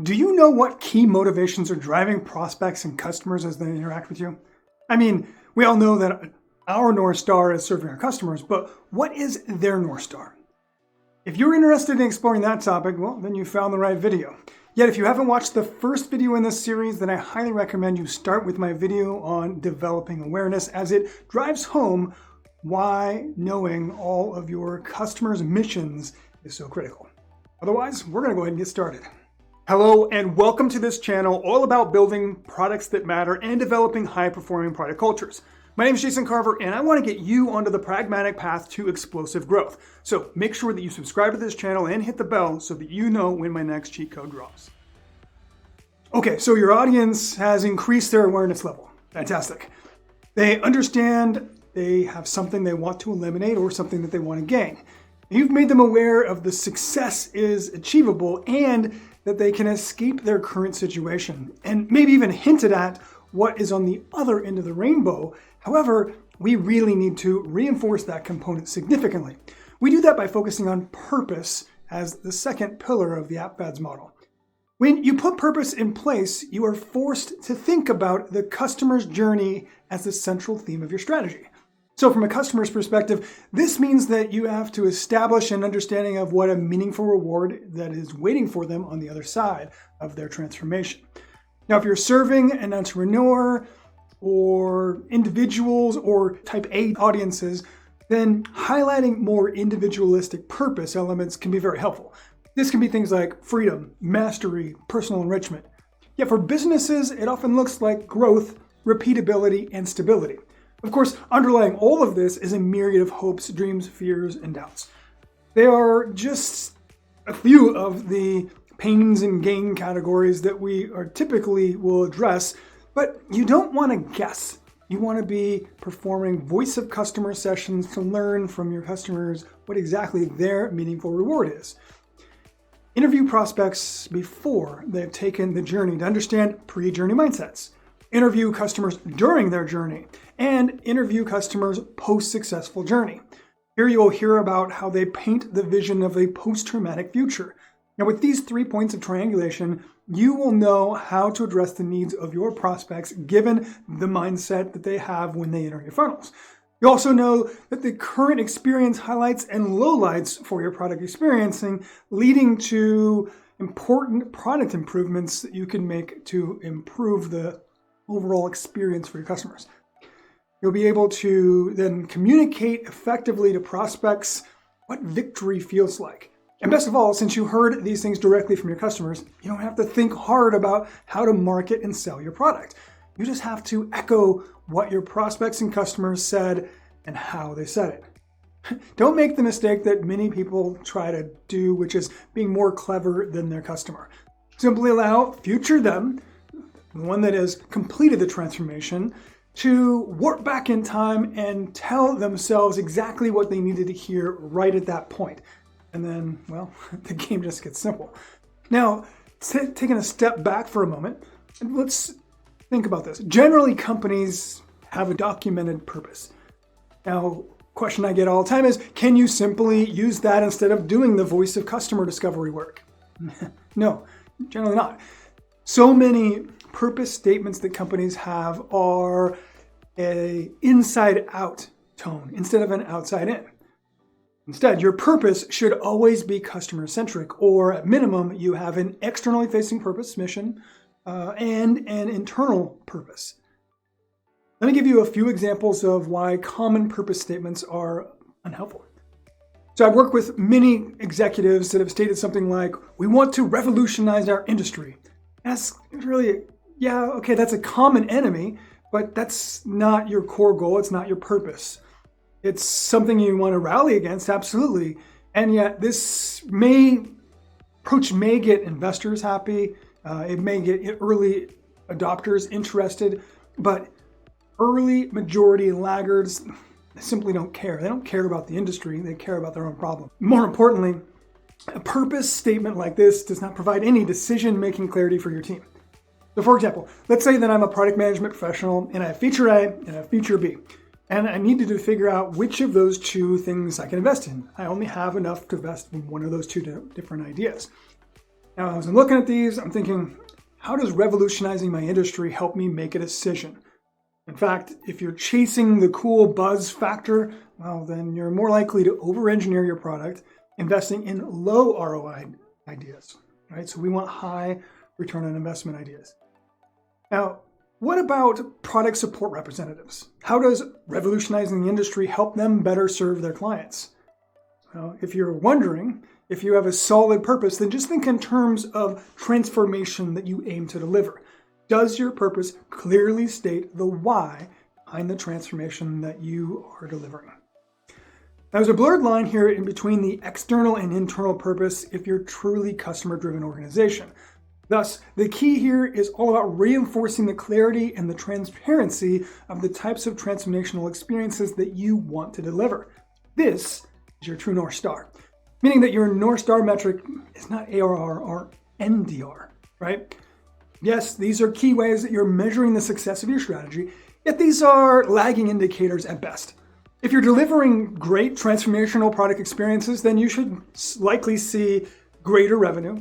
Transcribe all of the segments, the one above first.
Do you know what key motivations are driving prospects and customers as they interact with you? I mean, we all know that our North Star is serving our customers, but what is their North Star? If you're interested in exploring that topic, well, then you found the right video. Yet if you haven't watched the first video in this series, then I highly recommend you start with my video on developing awareness, as it drives home why knowing all of your customers' missions is so critical. Otherwise, we're going to go ahead and get started. Hello and welcome to this channel all about building products that matter and developing high-performing product cultures. My name is Jason Carver and I want to get you onto the pragmatic path to explosive growth. So make sure that you subscribe to this channel and hit the bell so that you know when my next cheat code drops. Okay, so your audience has increased their awareness level. Fantastic. They understand they have something they want to eliminate or something that they want to gain. You've made them aware of the success is achievable and that they can escape their current situation, and maybe even hinted at what is on the other end of the rainbow. However, we really need to reinforce that component significantly. We do that by focusing on purpose as the second pillar of the APFADS model. When you put purpose in place, you are forced to think about the customer's journey as the central theme of your strategy. So from a customer's perspective, this means that you have to establish an understanding of what a meaningful reward that is waiting for them on the other side of their transformation. Now, if you're serving an entrepreneur or individuals or type A audiences, then highlighting more individualistic purpose elements can be very helpful. This can be things like freedom, mastery, personal enrichment. Yet for businesses, it often looks like growth, repeatability, and stability. Of course, underlying all of this is a myriad of hopes, dreams, fears, and doubts. They are just a few of the pains and gain categories that we are typically will address, but you don't want to guess. You want to be performing voice of customer sessions to learn from your customers what exactly their meaningful reward is. Interview prospects before they've taken the journey to understand pre-journey mindsets. Interview customers during their journey, and interview customers post-successful journey. Here you will hear about how they paint the vision of a post-traumatic future. Now, with these 3 points of triangulation, you will know how to address the needs of your prospects given the mindset that they have when they enter your funnels. You also know that the current experience highlights and lowlights for your product experiencing, leading to important product improvements that you can make to improve the overall experience for your customers. You'll be able to then communicate effectively to prospects what victory feels like. And best of all, since you heard these things directly from your customers, you don't have to think hard about how to market and sell your product. You just have to echo what your prospects and customers said and how they said it. Don't make the mistake that many people try to do, which is being more clever than their customer. Simply allow future them, the one that has completed the transformation, to warp back in time and tell themselves exactly what they needed to hear right at that point. And then, well, the game just gets simple. Now, taking a step back for a moment, let's think about this. Generally, companies have a documented purpose. Now, question I get all the time is, can you simply use that instead of doing the voice of customer discovery work? No, generally not. So many purpose statements that companies have are an inside-out tone instead of an outside-in. Instead, your purpose should always be customer-centric, or at minimum, you have an externally facing purpose, mission, and an internal purpose. Let me give you a few examples of why common purpose statements are unhelpful. So I've worked with many executives that have stated something like, we want to revolutionize our industry. That's really, yeah, okay, that's a common enemy, but that's not your core goal. It's not your purpose. It's something you want to rally against, absolutely. And yet this approach may get investors happy. It may get early adopters interested, but early majority laggards simply don't care. They don't care about the industry. They care about their own problem. More importantly, a purpose statement like this does not provide any decision-making clarity for your team. So for example, let's say that I'm a product management professional and I have feature A and I have feature B. And I needed to figure out which of those two things I can invest in. I only have enough to invest in one of those two different ideas. Now, as I'm looking at these, I'm thinking, how does revolutionizing my industry help me make a decision? In fact, if you're chasing the cool buzz factor, well, then you're more likely to over-engineer your product, investing in low ROI ideas, right? So we want high return on investment ideas. Now, what about product support representatives? How does revolutionizing the industry help them better serve their clients? Well, if you're wondering if you have a solid purpose, then just think in terms of transformation that you aim to deliver. Does your purpose clearly state the why behind the transformation that you are delivering? Now, there's a blurred line here in between the external and internal purpose if you're truly customer-driven organization. Thus, the key here is all about reinforcing the clarity and the transparency of the types of transformational experiences that you want to deliver. This is your true North Star, meaning that your North Star metric is not ARR or NDR, right? Yes, these are key ways that you're measuring the success of your strategy, yet these are lagging indicators at best. If you're delivering great transformational product experiences, then you should likely see greater revenue,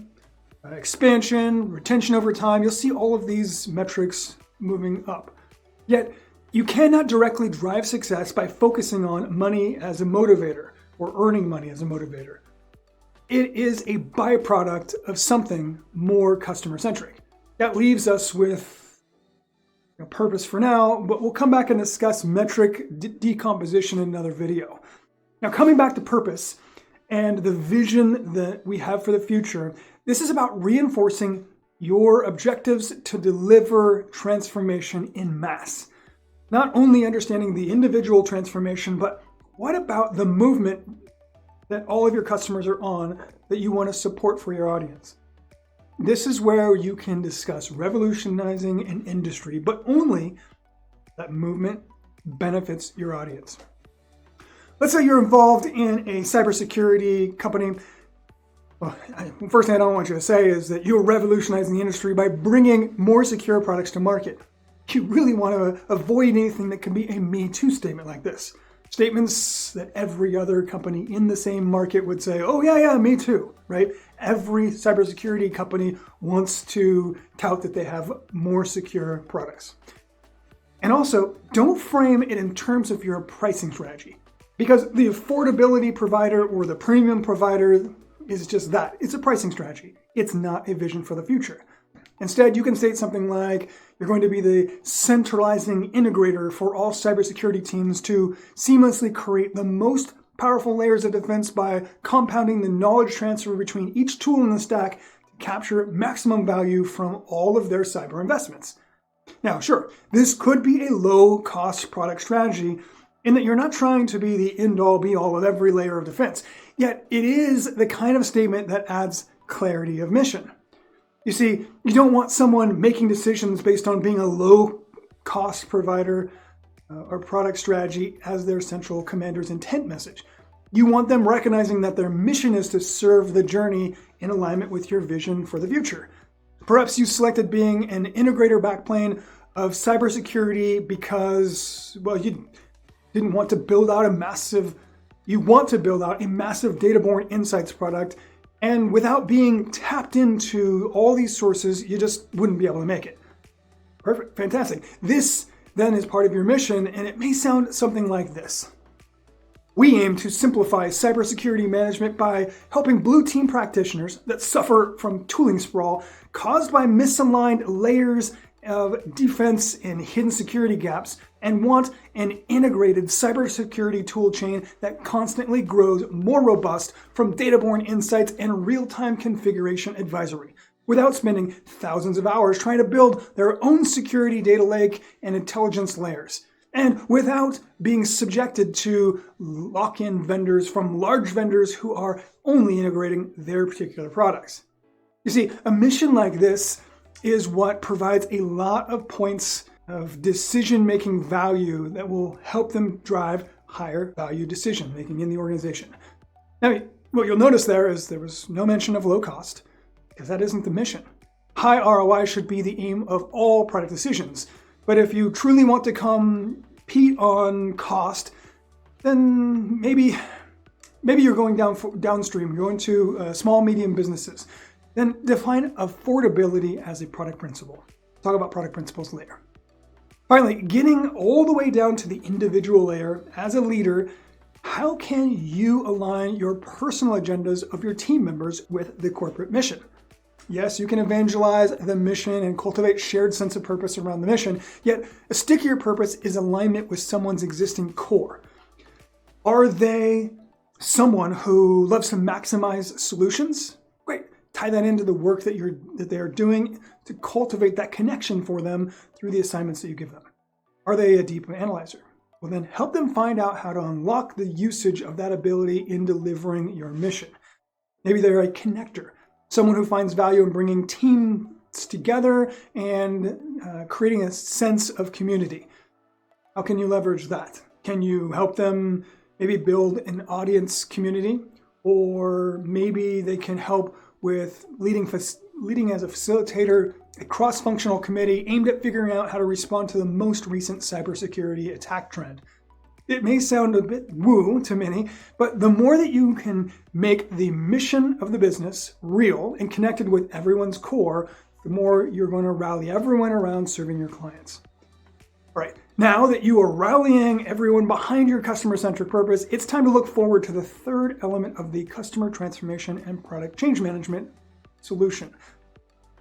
expansion, retention over time. You'll see all of these metrics moving up. Yet, you cannot directly drive success by focusing on money as a motivator or earning money as a motivator. It is a byproduct of something more customer-centric. That leaves us with a purpose for now, but we'll come back and discuss metric decomposition in another video. Now, coming back to purpose and the vision that we have for the future, this is about reinforcing your objectives to deliver transformation in mass. Not only understanding the individual transformation, but what about the movement that all of your customers are on that you want to support for your audience? This is where you can discuss revolutionizing an industry, but only that movement benefits your audience. Let's say you're involved in a cybersecurity company. Well, first thing I don't want you to say is that you're revolutionizing the industry by bringing more secure products to market. You really want to avoid anything that can be a Me Too statement like this. Statements that every other company in the same market would say, oh yeah, me too, right? Every cybersecurity company wants to tout that they have more secure products. And also, don't frame it in terms of your pricing strategy, because the affordability provider or the premium provider is just that. It's a pricing strategy. It's not a vision for the future. Instead, you can state something like, you're going to be the centralizing integrator for all cybersecurity teams to seamlessly create the most powerful layers of defense by compounding the knowledge transfer between each tool in the stack to capture maximum value from all of their cyber investments. Now, sure, this could be a low-cost product strategy in that you're not trying to be the end-all, be-all of every layer of defense, yet it is the kind of statement that adds clarity of mission. You see, you don't want someone making decisions based on being a low-cost provider or product strategy as their central commander's intent message. You want them recognizing that their mission is to serve the journey in alignment with your vision for the future. Perhaps you selected being an integrator backplane of cybersecurity because, well, you didn't want to build out a massive, you want to build out a massive data-borne insights product, and without being tapped into all these sources, you just wouldn't be able to make it. Perfect, fantastic. This then is part of your mission, and it may sound something like this. We aim to simplify cybersecurity management by helping blue team practitioners that suffer from tooling sprawl caused by misaligned layers of defense and hidden security gaps, and want an integrated cybersecurity toolchain that constantly grows more robust from data-borne insights and real-time configuration advisory, without spending thousands of hours trying to build their own security data lake and intelligence layers, and without being subjected to lock-in vendors from large vendors who are only integrating their particular products. You see, a mission like this is what provides a lot of points of decision-making value that will help them drive higher value decision-making in the organization. Now, what you'll notice there is there was no mention of low cost, because that isn't the mission. High ROI should be the aim of all product decisions. But if you truly want to compete on cost, then maybe you're going downstream. You're going to small, medium businesses. Then define affordability as a product principle. Talk about product principles later. Finally, getting all the way down to the individual layer, as a leader, how can you align your personal agendas of your team members with the corporate mission? Yes, you can evangelize the mission and cultivate shared sense of purpose around the mission, yet a stickier purpose is alignment with someone's existing core. Are they someone who loves to maximize solutions? Great. Tie that into the work that they are doing to cultivate that connection for them through the assignments that you give them. Are they a deep analyzer? Well, then help them find out how to unlock the usage of that ability in delivering your mission. Maybe they're a connector, someone who finds value in bringing teams together and creating a sense of community. How can you leverage that? Can you help them maybe build an audience community? Or maybe they can help with leading as a facilitator a cross-functional committee aimed at figuring out how to respond to the most recent cybersecurity attack trend. It may sound a bit woo to many, but the more that you can make the mission of the business real and connected with everyone's core, the more you're going to rally everyone around serving your clients. All right, now that you are rallying everyone behind your customer-centric purpose, it's time to look forward to the third element of the customer transformation and product change management solution.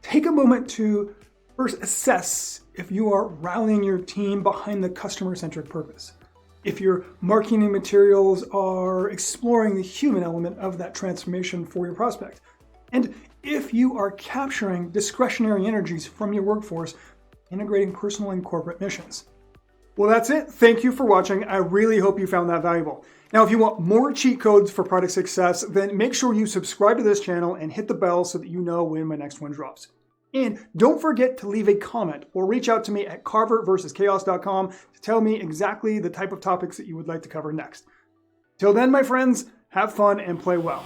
Take a moment to first assess if you are rallying your team behind the customer-centric purpose. If your marketing materials are exploring the human element of that transformation for your prospect. And if you are capturing discretionary energies from your workforce, integrating personal and corporate missions. Well, that's it. Thank you for watching. I really hope you found that valuable. Now, if you want more cheat codes for product success, then make sure you subscribe to this channel and hit the bell so that you know when my next one drops. And don't forget to leave a comment or reach out to me at carverversuschaos.com to tell me exactly the type of topics that you would like to cover next. Till then, my friends, have fun and play well.